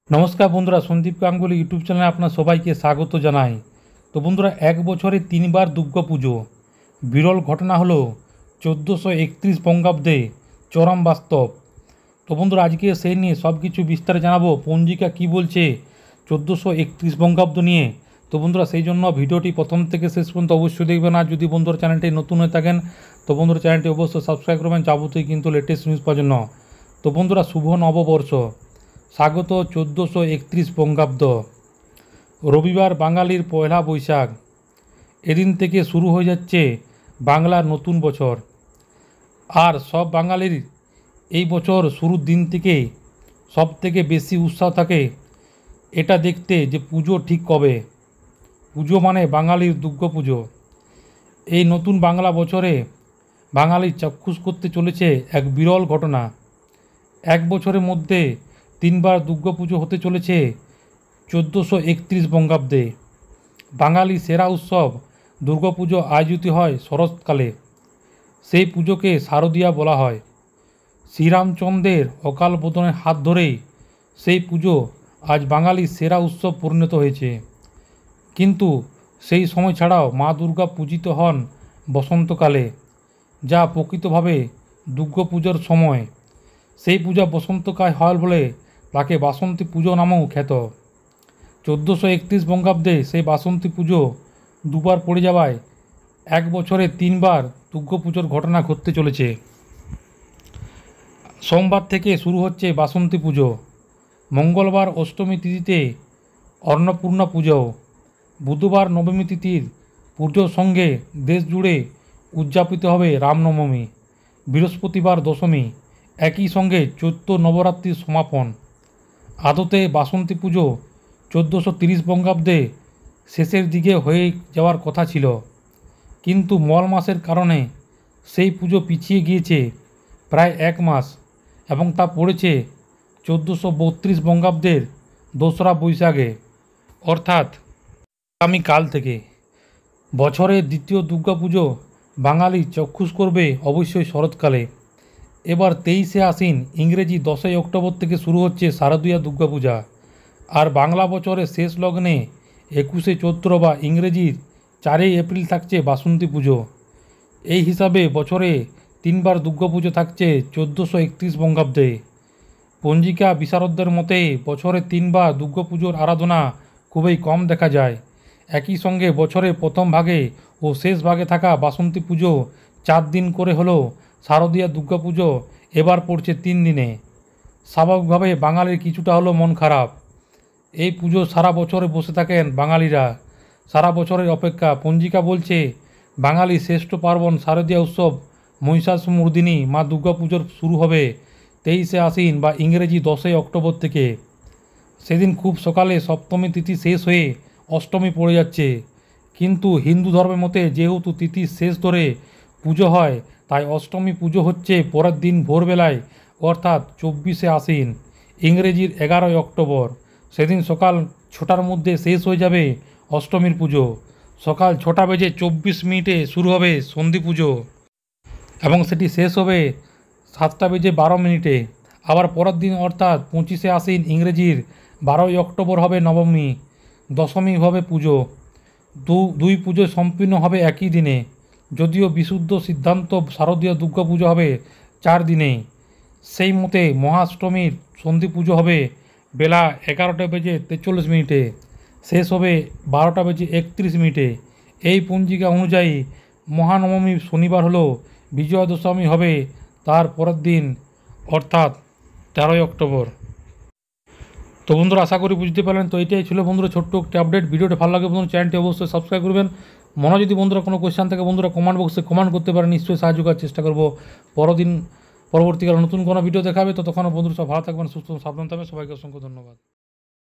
নমস্কার বন্ধুরা, সন্দীপ গাঙ্গুলি ইউটিউব চ্যানেলে আপনার সবাইকে স্বাগত জানাই। তো বন্ধুরা, এক বছরে তিনবার দুর্গাপুজো, বিরল ঘটনা হলো 1431 বঙ্গাব্দে চরম বাস্তব। তো বন্ধুরা, আজকে সেই নিয়ে সব কিছু বিস্তারে জানাবো। পঞ্জিকা কি বলছে 1431 বঙ্গাব্দ নিয়ে। তো বন্ধুরা, সেই জন্য ভিডিওটি প্রথম থেকে শেষ পর্যন্ত অবশ্যই দেখবেন। আর যদি বন্ধুরা চ্যানেলটি নতুন হয়ে থাকেন তো বন্ধুরা চ্যানেলটি অবশ্যই সাবস্ক্রাইব করবেন যাবতীয় কিন্তু লেটেস্ট নিউজ পাওয়ার জন্য। তো বন্ধুরা, শুভ নববর্ষ, স্বাগত 1431 বঙ্গাব্দ। রবিবার বাঙালির পয়লা বৈশাখ। এদিন থেকে শুরু হয়ে যাচ্ছে বাংলার নতুন বছর। আর সব বাঙালির এই বছর শুরুর দিন থেকে সব থেকে বেশি উৎসাহ থাকে এটা দেখতে যে পুজো ঠিক কবে। পুজো মানে বাঙালির দুর্গাপুজো। এই নতুন বাংলা বছরে বাঙালি চাক্ষুষ করতে চলেছে এক বিরল ঘটনা। এক বছরের মধ্যে তিনবার দুর্গাপুজো হতে চলেছে 1431 বঙ্গাব্দে। বাঙালি সেরা উৎসব দুর্গাপুজো আয়োজিত হয় শরৎকালে। সেই পুজোকে শারদীয়া বলা হয়। শ্রীরামচন্দ্রের অকাল বোধনের হাত ধরেই সেই পুজো আজ বাঙালির সেরা উৎসব পরিণত হয়েছে। কিন্তু সেই সময় ছাড়াও মা দুর্গা পূজিত হন বসন্তকালে, যা প্রকৃতভাবে দুর্গাপুজোর সময়। সেই পূজা বসন্তকাল হয় বলে তাকে বাসন্তী পুজো নামেও খ্যাত। 1431 বঙ্গাব্দে সেই বাসন্তী পুজো দুবার পড়ে যাওয়ায় এক বছরে তিনবার দুর্গাপুজোর ঘটনা ঘটতে চলেছে। সোমবার থেকে শুরু হচ্ছে বাসন্তী পুজো। মঙ্গলবার অষ্টমী তিথিতে অন্নপূর্ণা পুজো। বুধবার নবমী তিথির পুজোর সঙ্গে দেশ জুড়ে উদযাপিত হবে রামনবমী। বৃহস্পতিবার দশমী, একই সঙ্গে চৈত্র নবরাত্রির সমাপন। আদতে বাসন্তী পুজো 1430 বঙ্গাব্দে শেষের দিকে হয়ে যাওয়ার কথা ছিল, কিন্তু মল মাসের কারণে সেই পুজো পিছিয়ে গিয়েছে প্রায় এক মাস এবং তা পড়েছে 1432 বঙ্গাব্দের 2রা বৈশাখে, অর্থাৎ আগামীকাল থেকে। বছরের দ্বিতীয় দুর্গাপুজো বাঙালি চক্ষুষ করবে অবশ্যই শরৎকালে। এবার 23শে আশ্বিন, ইংরেজি 10ই অক্টোবর থেকে শুরু হচ্ছে শারদীয়া দুর্গাপূজা। আর বাংলা বছরের শেষ লগ্নে 21শে চৈত্র বা ইংরেজির 4ই এপ্রিল থাকছে বাসন্তী পুজো। এই হিসাবে বছরে তিনবার দুর্গাপুজো থাকছে 1431 বঙ্গাব্দে। পঞ্জিকা বিশারদদের মতে বছরে তিনবার দুর্গাপুজোর আরাধনা খুবই কম দেখা যায়। একই সঙ্গে বছরের প্রথম ভাগে ও শেষ ভাগে থাকা বাসন্তী পুজো 4 দিন করে হলেও শারদীয়া দুর্গাপুজো এবার পড়ছে 3 দিনে। স্বাভাবিকভাবে বাঙালির কিছুটা হলো মন খারাপ। এই পুজো সারা বছরে বসে থাকেন বাঙালিরা, সারা বছরের অপেক্ষা। পঞ্জিকা বলছে বাঙালির শ্রেষ্ঠ পার্বণ শারদীয়া উৎসব মহিষাসুরমর্দিনী মা দুর্গাপুজোর শুরু হবে 23শে আশ্বিন বা ইংরেজি 10ই অক্টোবর থেকে। সেদিন খুব সকালে সপ্তমী তিথি শেষ হয়ে অষ্টমী পড়ে যাচ্ছে। কিন্তু হিন্দু ধর্মের মতে যেহেতু তিথি শেষ ধরে পুজো হয়, তাই অষ্টমী পুজো হচ্ছে পরের দিন ভোরবেলায়, অর্থাৎ 24শে আশ্বিন, ইংরেজির 11ই অক্টোবর। সেদিন সকাল 6টার মধ্যে শেষ হয়ে যাবে অষ্টমীর পুজো। সকাল 6টা বেজে 24 মিনিটে শুরু হবে সন্ধি পুজো এবং সেটি শেষ হবে 7টা বেজে 12 মিনিটে। আবার পরের দিন অর্থাৎ 25শে আশ্বিন, ইংরেজির 12ই অক্টোবর হবে নবমী। দশমী হবে পুজো। দুই পুজো সম্পূর্ণ হবে একই দিনে, যদিও বিশুদ্ধ সিদ্ধান্ত শারদীয় দুর্গাপুজো হবে 4 দিনেই। সেই মতে মহাষ্টমীর সন্ধি পুজো হবে বেলা 11টা বেজে 43 মিনিটে, শেষ হবে 12টা বেজে 31 মিনিটে। এই পঞ্জিকা অনুযায়ী মহানবমী শনিবার হলেও বিজয়া দশমী হবে তার পরের দিন, অর্থাৎ 13ই অক্টোবর। তো বন্ধুরা, আশা করি বুঝতে পারলেন। তো এটাই ছিল বন্ধুরা ছোট্ট একটি আপডেট। ভিডিওটা ভালো লাগে বন্ধুরা চ্যানেলটি অবশ্যই সাবস্ক্রাইব করবেন। মনে যদি বন্ধুরা কোনো কোয়েশ্চেন থাকে বন্ধুরা কমেন্ট বক্সে কমেন্ট করতে পারেন, নিশ্চয়ই সাহায্য করার চেষ্টা করবো। পরবর্তীকালে নতুন কোনো ভিডিও দেখাবে। তো তখন বন্ধুরা সব ভালো থাকবেন, সুস্থ সাবধান থাকবেন। সবাইকে অসংখ্য ধন্যবাদ।